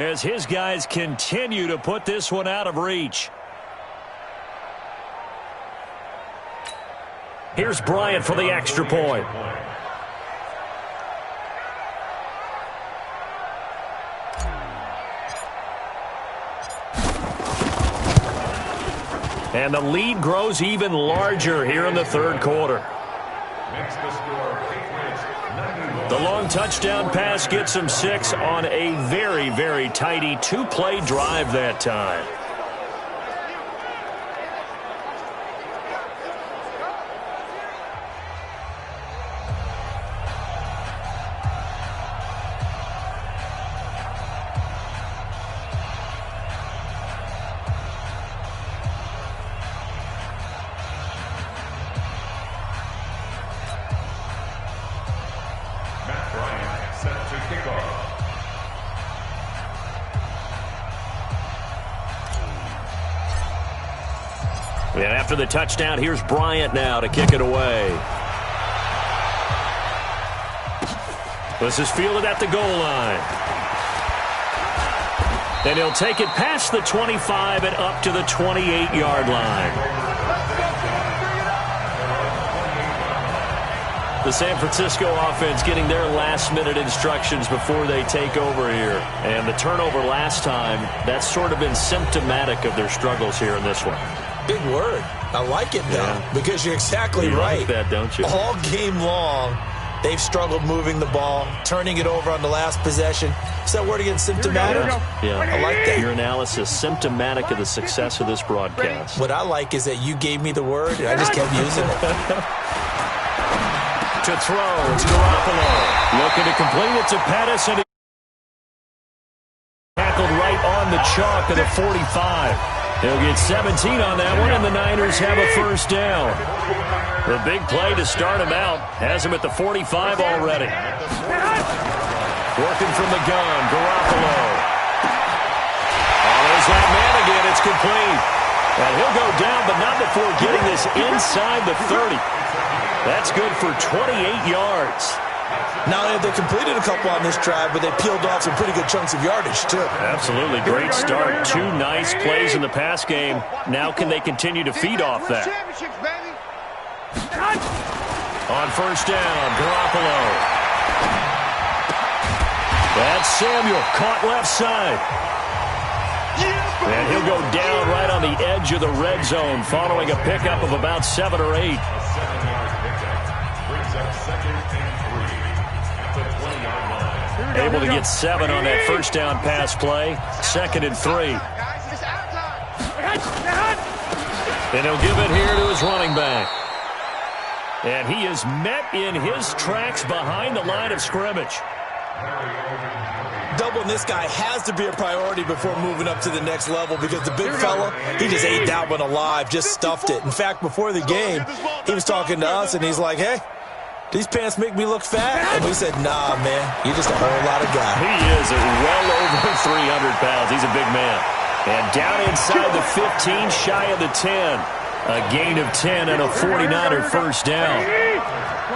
as his guys continue to put this one out of reach. Here's Bryant for the extra point. And the lead grows even larger here in the third quarter. The long touchdown pass gets him 6 on a very, very tidy two-play drive that time. And after the touchdown, here's Bryant now to kick it away. This is fielded at the goal line. And he'll take it past the 25 and up to the 28-yard line. The San Francisco offense getting their last-minute instructions before they take over here. And the turnover last time, that's sort of been symptomatic of their struggles here in this one. Big word. I like it, though, because you're exactly right. You like that, don't you? All game long, they've struggled moving the ball, turning it over on the last possession. Is that word again, symptomatic? Yeah. I like that. Your analysis, symptomatic of the success of this broadcast. What I like is that you gave me the word, and I just kept using it. To throw, it's Garoppolo. Looking to complete it to Pettis, and he tackled right on the chalk of the 45. He'll get 17 on that one, and the Niners have a first down. The big play to start him out has him at the 45 already. Working from the gun, Garoppolo. Oh, there's that man again. It's complete. And he'll go down, but not before getting this inside the 30. That's good for 28 yards. Now, they completed a couple on this drive, but they peeled off some pretty good chunks of yardage, too. Absolutely. Great start. 2 nice plays in the pass game. Now can they continue to feed off that? On first down, Garoppolo. That's Samuel, caught left side. And he'll go down right on the edge of the red zone following a pickup of about 7 or 8. Able to get 7 on that first down pass play. 2nd and 3. And he'll give it here to his running back. And he is met in his tracks behind the line of scrimmage. Doubling this guy has to be a priority before moving up to the next level, because the big fella, he just ate that one alive, just stuffed it. In fact, before the game, he was talking to us, and he's like, hey, these pants make me look fat. And we said, nah, man, you're just a whole lot of guy. He is well over 300 pounds. He's a big man. And down inside the 15, shy of the 10. A gain of 10 and a 49er first down.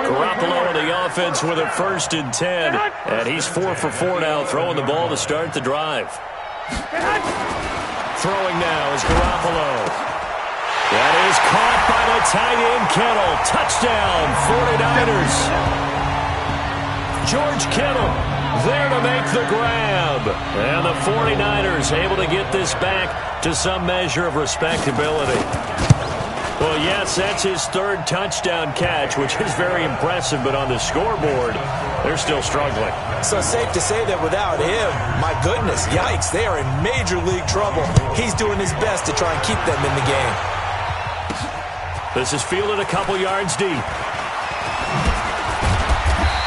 Garoppolo on the offense with a 1st and 10. And he's 4 for 4 now, throwing the ball to start the drive. Throwing now is Garoppolo. That is caught by the tight end, Kittle. Touchdown, 49ers. George Kittle there to make the grab. And the 49ers able to get this back to some measure of respectability. Well, yes, that's his 3rd touchdown catch, which is very impressive, but on the scoreboard, they're still struggling. So safe to say that without him, my goodness, yikes, they are in major league trouble. He's doing his best to try and keep them in the game. This is fielded a couple yards deep.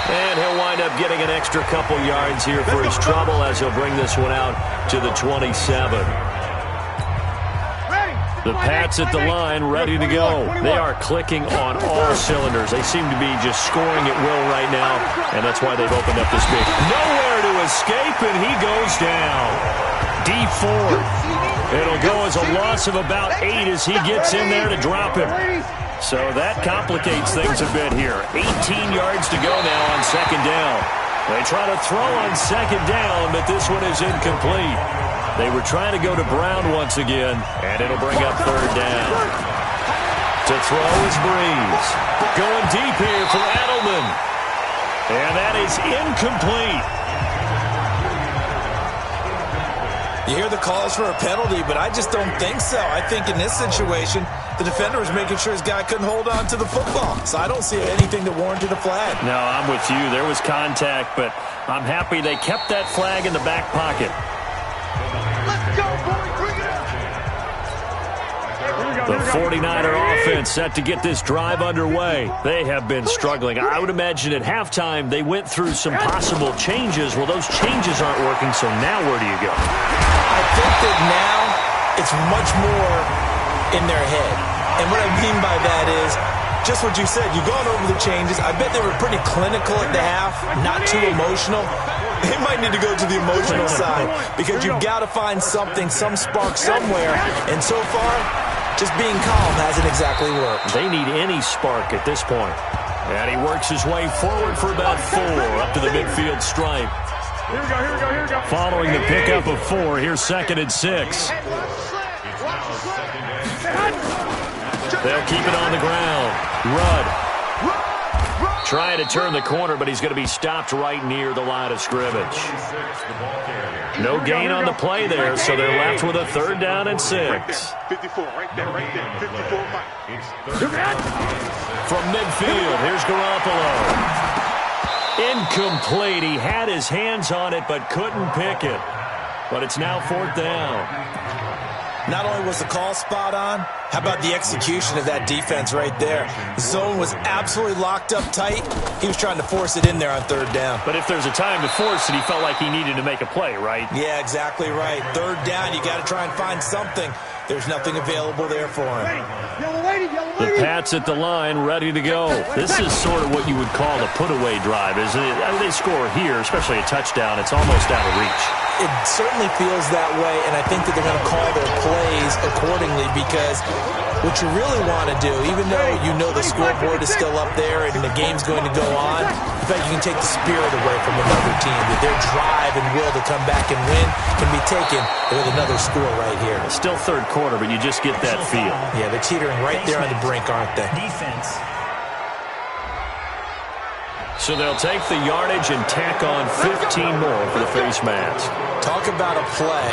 And he'll wind up getting an extra couple yards here for his trouble as he'll bring this one out to the 27. The Pats at the line, ready to go. They are clicking on all cylinders. They seem to be just scoring at will right now, and that's why they've opened up this big. Nowhere to escape, and he goes down. Deep 4. It'll go as a loss of about 8 as he gets in there to drop him. So that complicates things a bit here. 18 yards to go now on 2nd down. They try to throw on second down, but this one is incomplete. They were trying to go to Brown once again, and it'll bring up third down. To throw is Breeze. Going deep here for Edelman. And that is incomplete. You hear the calls for a penalty, but I just don't think so. I think in this situation, the defender was making sure his guy couldn't hold on to the football. So I don't see anything that warranted a flag. No, I'm with you. There was contact, but I'm happy they kept that flag in the back pocket. Let's go, boys. Bring it up. The 49er offense set to get this drive underway. They have been struggling. I would imagine at halftime they went through some possible changes. Well, those changes aren't working, so now where do you go? I think that now it's much more in their head. And what I mean by that is just what you said. You've gone over the changes. I bet they were pretty clinical at the half, not too emotional. They might need to go to the emotional side because you've got to find something, some spark somewhere. And so far, just being calm hasn't exactly worked. They need any spark at this point. And he works his way forward for about 4 up to the midfield stripe. Here we go. Following the pickup of 4, here's 2nd and 6. They'll keep it on the ground. Rudd trying to turn the corner, but he's going to be stopped right near the line of scrimmage. No gain on the play there, so they're left with a 3rd down and 6. 54, right there. 54. From midfield, here's Garoppolo. Incomplete. He had his hands on it but couldn't pick it. But it's now 4th down. Not only was the call spot on, how about the execution of that defense right there? The zone was absolutely locked up tight. He was trying to force it in there on 3rd down. But if there's a time to force it, he felt like he needed to make a play, right? Yeah, exactly right. 3rd down, you got to try and find something. There's nothing available there for him. The Pats at the line, ready to go. This is sort of what you would call a put-away drive, isn't it? I mean, they score here, especially a touchdown. It's almost out of reach. It certainly feels that way, and I think that they're going to call their plays accordingly because what you really want to do, even though you know the scoreboard is still up there and the game's going to go on, in fact, you can take the spirit away from another team. That their drive and will to come back and win can be taken with another score right here. Still 3rd quarter, but you just get that feel. Yeah, they're teetering right there on the brink, aren't they? Defense. So they'll take the yardage and tack on 15 more for the face mask. Talk about a play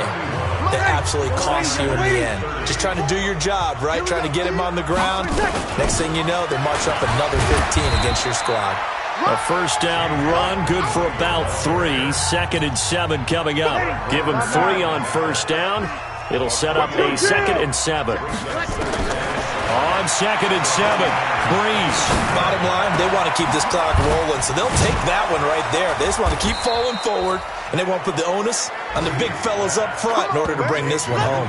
that absolutely costs you in the end. Just trying to do your job, right? Trying to get him on the ground. Next thing you know, they march up another 15 against your squad. A 1st down run, good for about 3. 2nd and 7 coming up. Give them 3 on 1st down. It'll set up a 2nd and 7. On 2nd and 7, Breeze. Bottom line, they want to keep this clock rolling, so they'll take that one right there. They just want to keep falling forward, and they won't put the onus on the big fellas up front in order to bring this one home.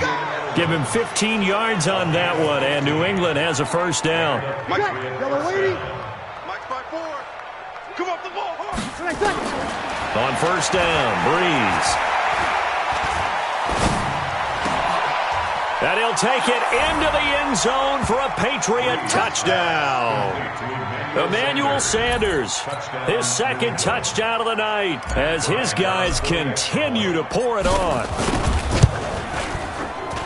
Give him 15 yards on that one, and New England has a 1st down. Mike's by 4. Come up the ball. On 1st down, Breeze. And he'll take it into the end zone for a Patriot touchdown. Emmanuel Sanders, his 2nd touchdown of the night as his guys continue to pour it on.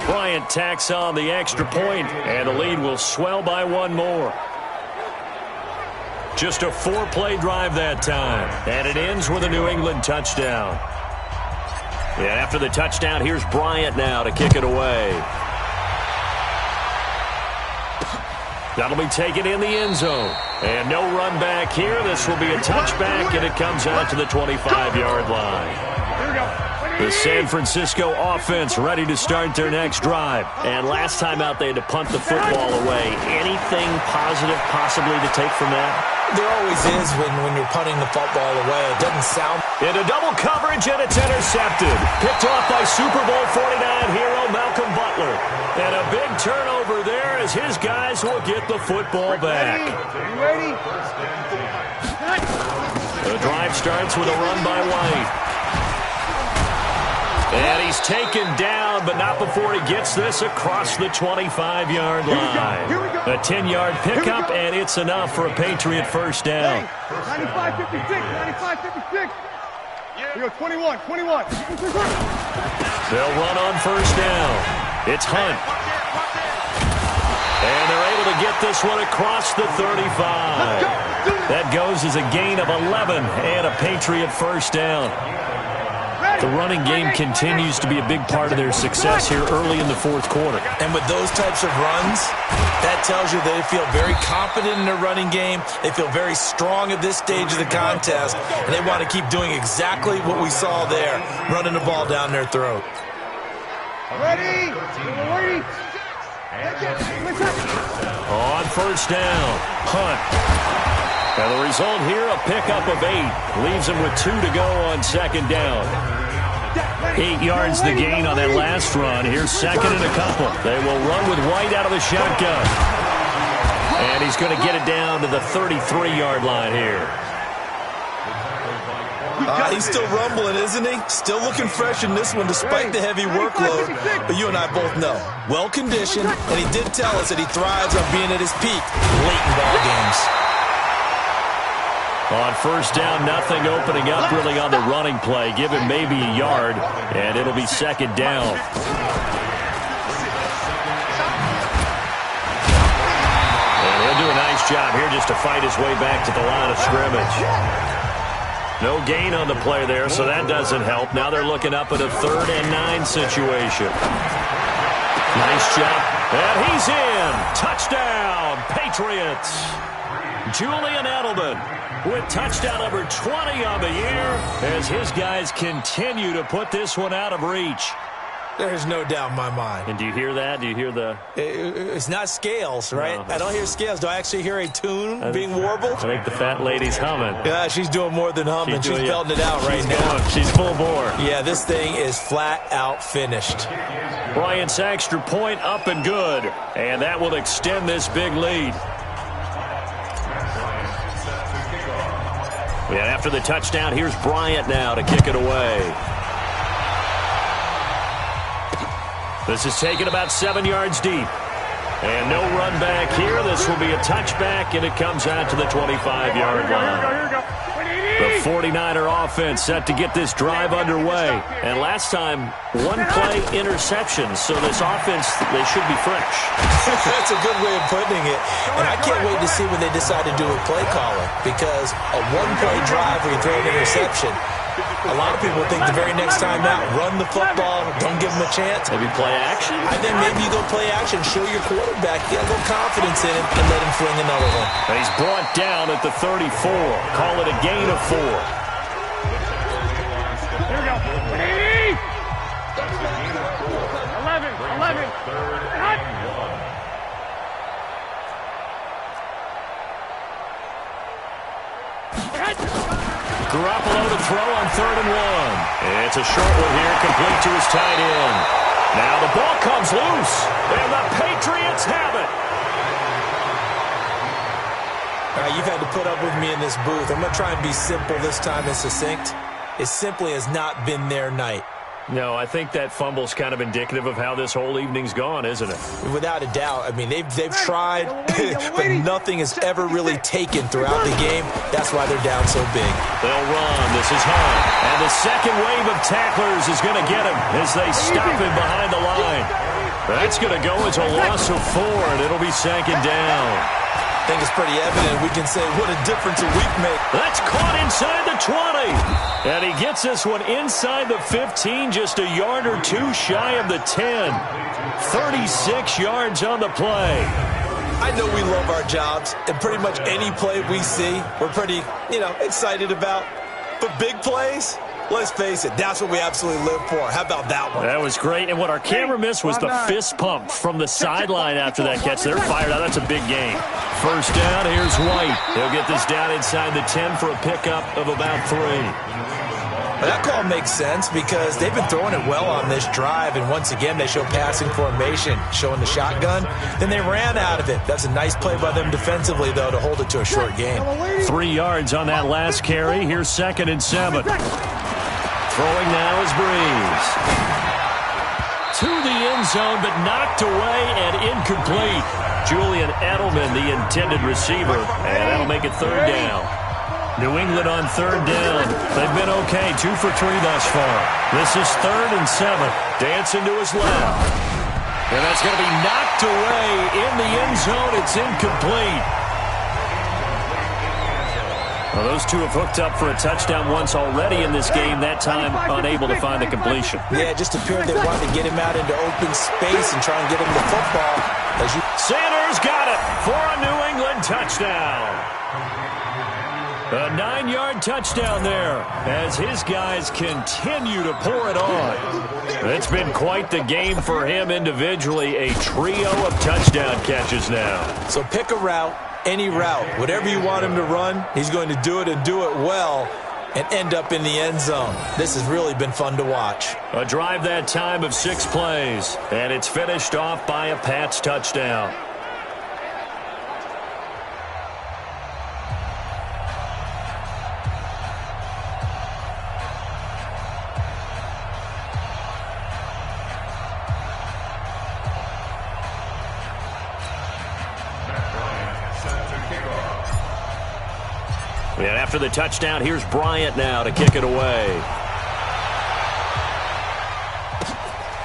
Bryant tacks on the extra point, and the lead will swell by 1 more. Just a 4-play drive that time, and it ends with a New England touchdown. And after the touchdown, here's Bryant now to kick it away. That'll be taken in the end zone. And no run back here. This will be a touchback, and it comes out to the 25-yard line. The San Francisco offense ready to start their next drive. And last time out, they had to punt the football away. Anything positive possibly to take from that? There always is when you're punting the football away. It doesn't sound... Into double coverage, and it's intercepted. Picked off by Super Bowl 49 hero Malcolm Butler. And a big turnover there as his guys will get the football back. Ready? The drive starts with a run by White. And he's taken down, but not before he gets this across the 25-yard line. A 10-yard pickup, and it's enough for a Patriot first down. 95-56, 95-56. Here we go, 21. They'll run on first down. It's Hunt. And they're able to get this one across the 35. That goes as a gain of 11 and a Patriot first down. The running game continues to be a big part of their success here early in the fourth quarter. And with those types of runs, that tells you they feel very confident in their running game. They feel very strong at this stage of the contest, and they want to keep doing exactly what we saw there, running the ball down their throat. Ready? On first down, Hunt. And the result here, a pickup of 8. Leaves him with 2 to go on second down. 8 yards the gain on that last run. Here's second and a couple. They will run with White out of the shotgun. And he's going to get it down to the 33-yard line here. He's still rumbling, isn't he? Still looking fresh in this one despite the heavy workload. But you and I both know, well-conditioned, and he did tell us that he thrives on being at his peak late in ball games. On first down, nothing opening up really on the running play. Give him maybe a yard, and it'll be second down. And he'll do a nice job here just to fight his way back to the line of scrimmage. No gain on the play there, so that doesn't help. Now they're looking up at a 3rd and 9 situation. Nice job. And he's in. Touchdown, Patriots. Julian Edelman with touchdown number 20 on the year as his guys continue to put this one out of reach. There's no doubt in my mind. And do you hear that? Do you hear the... It's not scales, right? No. I don't hear scales. Do I actually hear a tune being warbled? I think the fat lady's humming. Yeah, she's doing more than humming. She's belting it out right now. She's full bore. Yeah, this thing is flat out finished. Bryant's extra point up and good. And that will extend this big lead. Yeah, after the touchdown, here's Bryant now to kick it away. This is taken about 7 yards deep. And no run back here. This will be a touchback, and it comes out to the 25-yard line. The 49er offense set to get this drive underway. And last time, one play interception. So this offense, they should be fresh. That's a good way of putting it. And I can't wait to see when they decide to do a play caller. Because a one-play drive where you throw an interception, a lot of people think the very next time out, run the football, don't give them a chance. Maybe play action? I think maybe you go play action, show your quarterback, get a little confidence in him, and let him fling another one. And he's brought down at the 34. Call it a gain of 4. Here we go. 11. Hut. Garoppolo to throw on 3rd and 1. It's a short one here, complete to his tight end. Now the ball comes loose, and the Patriots have it. All right, you've had to put up with me in this booth. I'm going to try and be simple this time and succinct. It simply has not been their night. No, I think that fumble's kind of indicative of how this whole evening's gone, isn't it? Without a doubt. I mean, they've tried, but nothing has ever really taken throughout the game. That's why they're down so big. They'll run. This is Hunt. And the second wave of tacklers is going to get him as they stop him behind the line. That's going to go as a loss of 4, and it'll be second down. I think it's pretty evident. We can say what a difference a week makes. That's caught inside the 20. And he gets this one inside the 15, just a yard or 2 shy of the 10. 36 yards on the play. I know we love our jobs, and pretty much any play we see, we're pretty, excited about. But big plays, let's face it, that's what we absolutely live for. How about that one? That was great. And what our camera missed was the fist pump from the sideline after that catch. They're fired out. That's a big game. First down, here's White. He'll get this down inside the 10 for a pickup of about 3. That call makes sense because they've been throwing it well on this drive, and once again they show passing formation, showing the shotgun. Then they ran out of it. That's a nice play by them defensively, though, to hold it to a short game. 3 yards on that last carry. Here's 2nd and 7. Throwing now is Breeze. To the end zone, but knocked away and incomplete. Julian Edelman, the intended receiver, and that'll make it third down. New England on third down. They've been okay, 2 for 3 thus far. This is 3rd and 7. Dancing to his left. And that's going to be knocked away in the end zone. It's incomplete. Well, those two have hooked up for a touchdown once already in this game, that time unable to find the completion. Yeah, it just appeared they wanted to get him out into open space and try and get him the football. Sanders got it for a New England touchdown. A 9-yard touchdown there as his guys continue to pour it on. It's been quite the game for him individually, a trio of touchdown catches now. So pick a route. Any route, whatever you want him to run, he's going to do it and do it well and end up in the end zone. This has really been fun to watch. A drive that time of 6 plays, and it's finished off by a Pats touchdown. And after the touchdown, here's Bryant now to kick it away.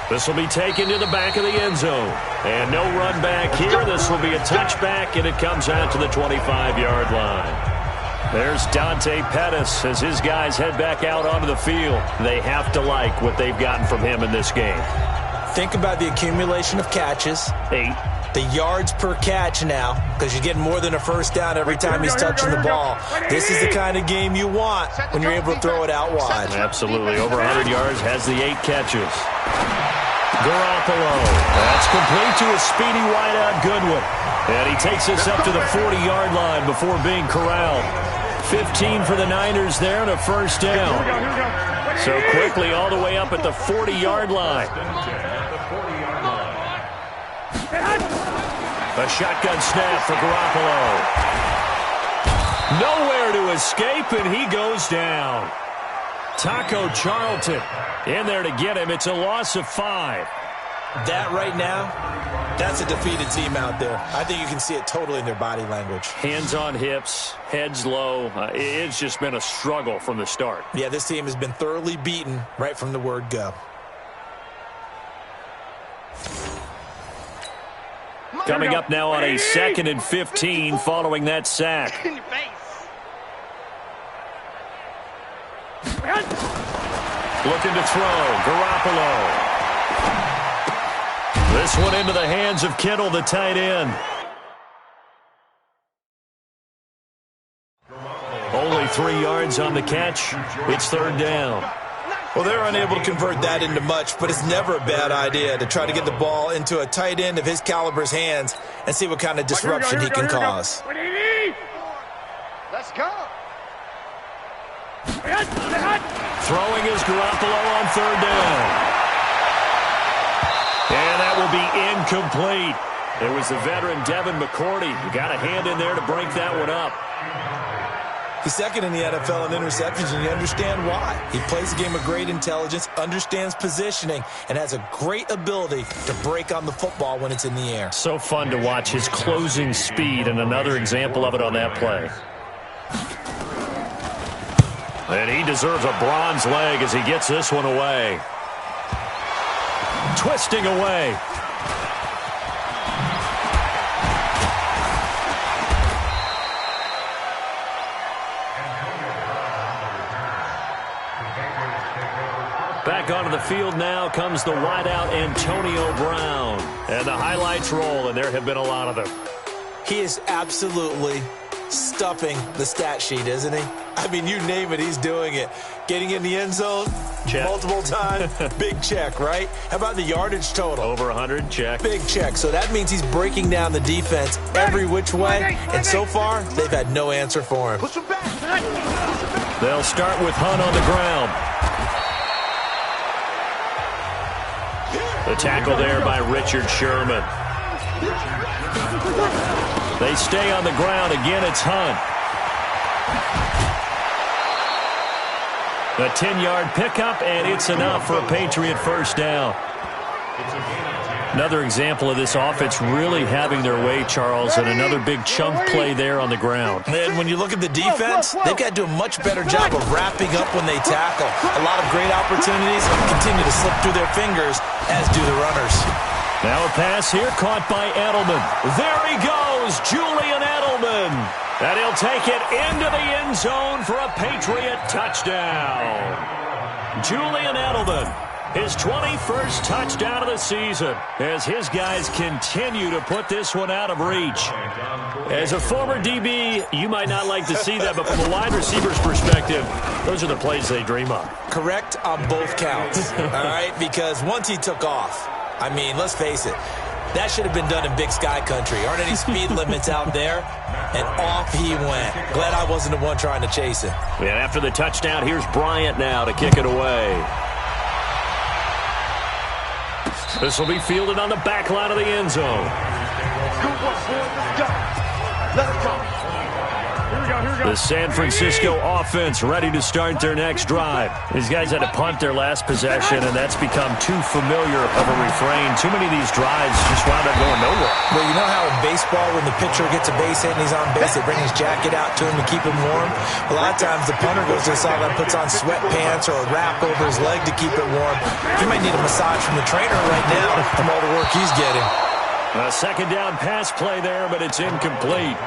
This will be taken to the back of the end zone. And no run back here. This will be a touchback, and it comes out to the 25-yard line. There's Dante Pettis as his guys head back out onto the field. They have to like what they've gotten from him in this game. Think about the accumulation of catches. 8. The yards per catch now, because you're getting more than a first down every time he's touching the ball. This is the kind of game you want when you're able to throw it out wide. Absolutely. Over 100 yards, has the 8 catches. Garoppolo. That's complete to a speedy wideout Goodwin. And he takes us up to the 40-yard line before being corralled. 15 for the Niners there and a first down. So quickly all the way up at the 40-yard line. A shotgun snap for Garoppolo. Nowhere to escape, and he goes down. Taco Charlton in there to get him. It's a loss of 5. That right now, that's a defeated team out there. I think you can see it totally in their body language. Hands on hips, heads low. It's just been a struggle from the start. Yeah, this team has been thoroughly beaten right from the word go. Coming up now on a 2nd and 15 following that sack. Looking to throw. Garoppolo. This one into the hands of Kittle, the tight end. Only 3 yards on the catch. It's third down. Well, they're unable to convert that into much, but it's never a bad idea to try to get the ball into a tight end of his caliber's hands and see what kind of disruption he can cause. Let's go. Throwing is Garoppolo on third down. And that will be incomplete. It was the veteran Devin McCourty who got a hand in there to break that one up. He's second in the NFL in interceptions, and you understand why. He plays a game with great intelligence, understands positioning, and has a great ability to break on the football when it's in the air. So fun to watch his closing speed, and another example of it on that play. And he deserves a bronze leg as he gets this one away. Twisting away. Back onto the field now comes the wideout Antonio Brown. And the highlights roll, and there have been a lot of them. He is absolutely stuffing the stat sheet, isn't he? I mean, you name it, he's doing it. Getting in the end zone check. Multiple times, big check, right? How about the yardage total? Over 100, check. Big check. So that means he's breaking down the defense every which way, and so far, they've had no answer for him. They'll start with Hunt on the ground. The tackle there by Richard Sherman. They stay on the ground. Again, it's Hunt. A 10-yard pickup, and it's enough for a Patriot first down. Another example of this offense really having their way, Charles, and another big chunk play there on the ground. And when you look at the defense, they've got to do a much better job of wrapping up when they tackle. A lot of great opportunities continue to slip through their fingers, as do the runners. Now a pass here caught by Edelman. There he goes, Julian Edelman. And he'll take it into the end zone for a Patriot touchdown. Julian Edelman, his 21st touchdown of the season, as his guys continue to put this one out of reach. As a former DB, you might not like to see that, but from a wide receiver's perspective, those are the plays they dream of. Correct on both counts, all right? Because once he took off, I mean, let's face it, that should have been done in Big Sky country. Aren't any speed limits out there? And off he went. Glad I wasn't the one trying to chase him. And after the touchdown, here's Bryant now to kick it away. This will be fielded on the back line of the end zone. Let it go. Here we go, here we go. The San Francisco offense ready to start their next drive. These guys had to punt their last possession, and that's become too familiar of a refrain. Too many of these drives just wound up going nowhere. Well, you know how in baseball, when the pitcher gets a base hit and he's on base, they bring his jacket out to him to keep him warm? A lot of times the punter goes to the sideline, puts on sweatpants or a wrap over his leg to keep it warm. He might need a massage from the trainer right now from all the work he's getting. A second down pass play there, but it's incomplete.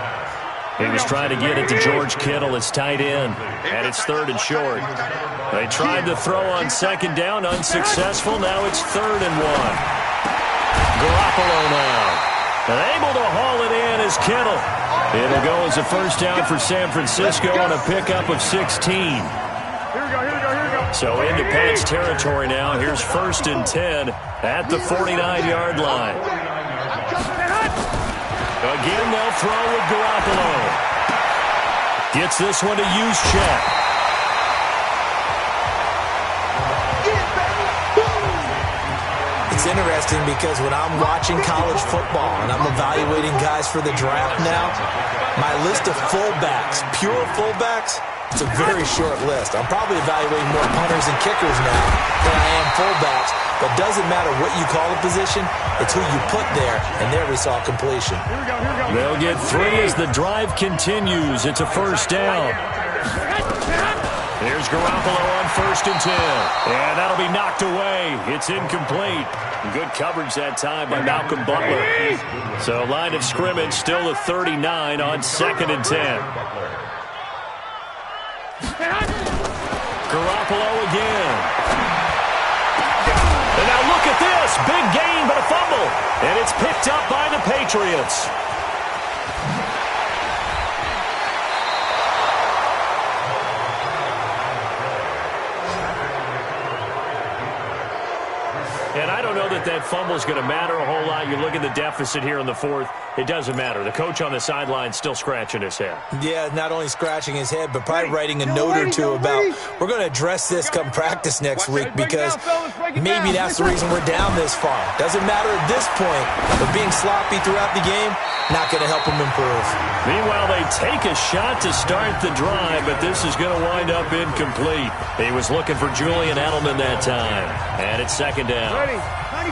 He was trying to get it to George Kittle, his tight end, and it's third and short. They tried to throw on second down, unsuccessful. Now it's 3rd and 1. Garoppolo now, and able to haul it in is Kittle. It'll go as a first down for San Francisco on a pickup of 16. Here we go, here we go, here we go. So into Pats territory now. Here's 1st and 10 at the 49-yard line. Again, they'll throw with Garoppolo. Gets this one to Juszczyk. It's interesting because when I'm watching college football and I'm evaluating guys for the draft now, my list of fullbacks, pure fullbacks, it's a very short list. I'm probably evaluating more punters and kickers now than I am fullbacks. But doesn't matter what you call a position, it's who you put there, and there we saw completion. Here we go, here we go. They'll get 3 as the drive continues. It's a first down. Here's Garoppolo on 1st and 10. And that'll be knocked away. It's incomplete. Good coverage that time by Malcolm Butler. So line of scrimmage still the 39 on 2nd and 10. Garoppolo again. And now look at this. Big gain, but a fumble. And it's picked up by the Patriots. And I don't know that fumble is going to matter a whole lot. You look at the deficit here in the 4th. It doesn't matter. The coach on the sideline still scratching his head. Yeah, not only scratching his head, but probably writing a note or two about, we're going to address this come practice next week because maybe that's the reason we're down this far. Doesn't matter at this point, but being sloppy throughout the game, not going to help them improve. Meanwhile, they take a shot to start the drive, but this is going to wind up incomplete. He was looking for Julian Edelman that time. And it's 2nd down.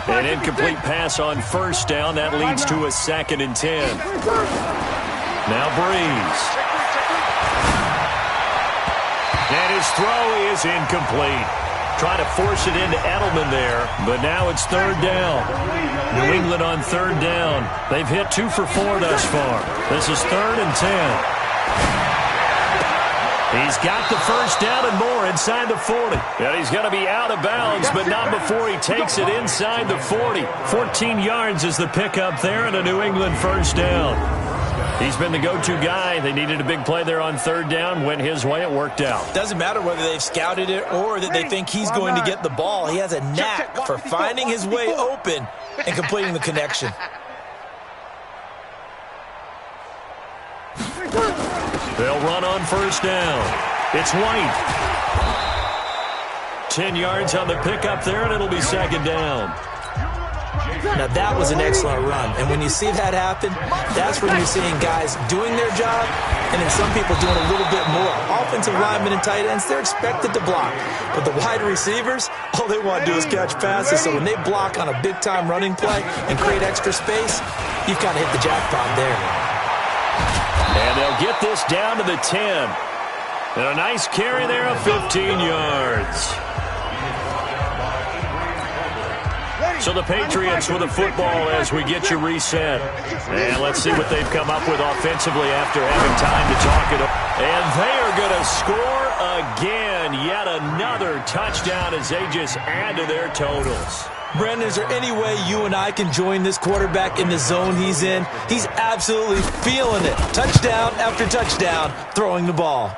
An incomplete pass on 1st down. That leads to a 2nd and 10. Now Breeze. And his throw is incomplete. Trying to force it into Edelman there, but now it's 3rd down. New England on 3rd down. They've hit 2 for 4 thus far. This is 3rd and 10. He's got the first down and more inside the 40. And he's going to be out of bounds, but not before he takes it inside the 40. 14 yards is the pickup there and a New England first down. He's been the go-to guy. They needed a big play there on 3rd down. Went his way. It worked out. Doesn't matter whether they've scouted it or that they think he's going to get the ball. He has a knack for finding his way open and completing the connection. They'll run on 1st down. It's White. 10 yards on the pickup there, and it'll be 2nd down. Now, that was an excellent run. And when you see that happen, that's when you're seeing guys doing their job and then some people doing a little bit more. Offensive linemen and tight ends, they're expected to block. But the wide receivers, all they want to do is catch passes. So when they block on a big-time running play and create extra space, you've kind of hit the jackpot there. And they'll get this down to the 10. And a nice carry there of 15 yards. So the Patriots with the football as we get you reset. And let's see what they've come up with offensively after having time to talk it over. And they are going to score again. Yet another touchdown as they just add to their totals. Brandon, is there any way you and I can join this quarterback in the zone he's in? He's absolutely feeling it. Touchdown after touchdown, throwing the ball.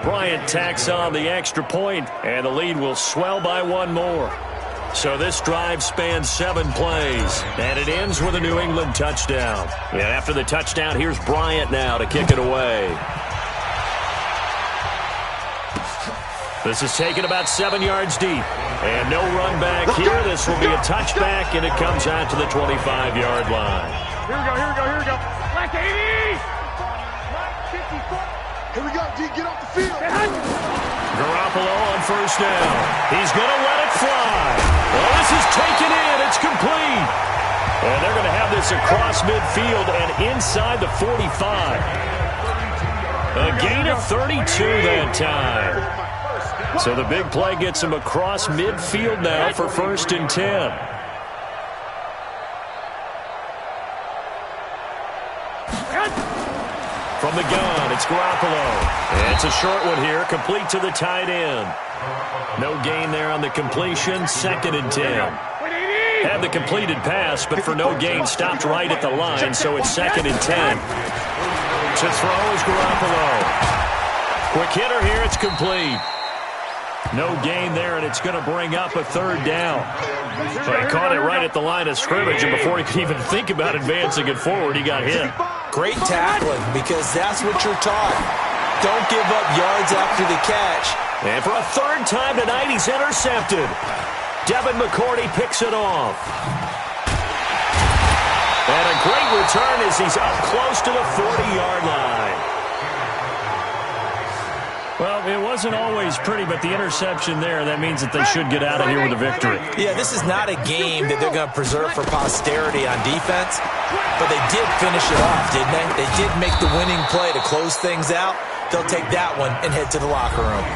Bryant tacks on the extra point, and the lead will swell by one more. So this drive spans 7 plays, and it ends with a New England touchdown. And after the touchdown, here's Bryant now to kick it away. This is taken about 7 yards deep. And no run back here. This will be a touchback, and it comes out to the 25-yard line. Here we go. Black 80! Here we go, D, get off the field. Garoppolo on first down. He's going to let it fly. Well, this is taken in. It's complete. And they're going to have this across midfield and inside the 45. A gain of 32 that time. So the big play gets him across midfield now for 1st and 10. From the gun, it's Garoppolo. And it's a short one here, complete to the tight end. No gain there on the completion, 2nd and 10. Had the completed pass, but for no gain, stopped right at the line, so it's 2nd and 10. To throw is Garoppolo. Quick hitter here, it's complete. No gain there, and it's going to bring up a 3rd down. So he caught it right at the line of scrimmage, and before he could even think about advancing it forward, he got hit. Great tackling, because that's what you're taught. Don't give up yards after the catch. And for a 3rd time tonight, he's intercepted. Devin McCourty picks it off. And a great return as he's up close to the 40-yard line. Well, it wasn't always pretty, but the interception there, that means that they should get out of here with a victory. Yeah, this is not a game that they're going to preserve for posterity on defense, but they did finish it off, didn't they? They did make the winning play to close things out. They'll take that one and head to the locker room.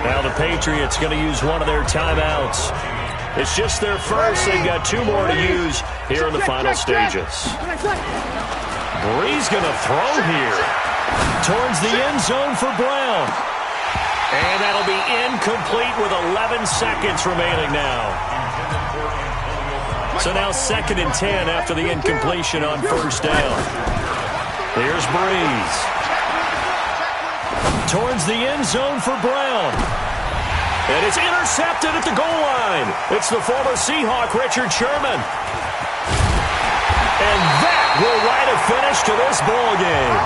Now the Patriots going to use one of their timeouts. It's just their first. They've got 2 more to use here in the final stages. Bree's going to throw here towards the end zone for Brown. And that'll be incomplete with 11 seconds remaining now. So now 2nd and 10 after the incompletion on 1st down. Here's Breeze. Towards the end zone for Brown. And it's intercepted at the goal line. It's the former Seahawk, Richard Sherman. And that will write a finish to this ball game.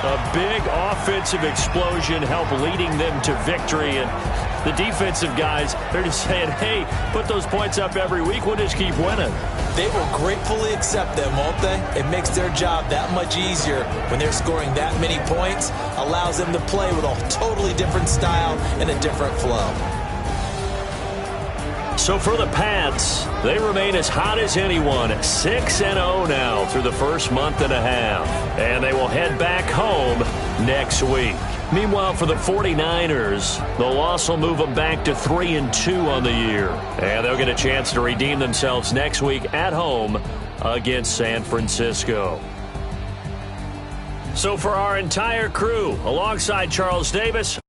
A big offensive explosion helped leading them to victory. And the defensive guys, they're just saying, hey, put those points up every week. We'll just keep winning. They will gratefully accept them, won't they? It makes their job that much easier when they're scoring that many points. Allows them to play with a totally different style and a different flow. So for the Pats, they remain as hot as anyone, 6-0 now through the first month and a half. And they will head back home next week. Meanwhile, for the 49ers, the loss will move them back to 3-2 on the year. And they'll get a chance to redeem themselves next week at home against San Francisco. So for our entire crew, alongside Charles Davis,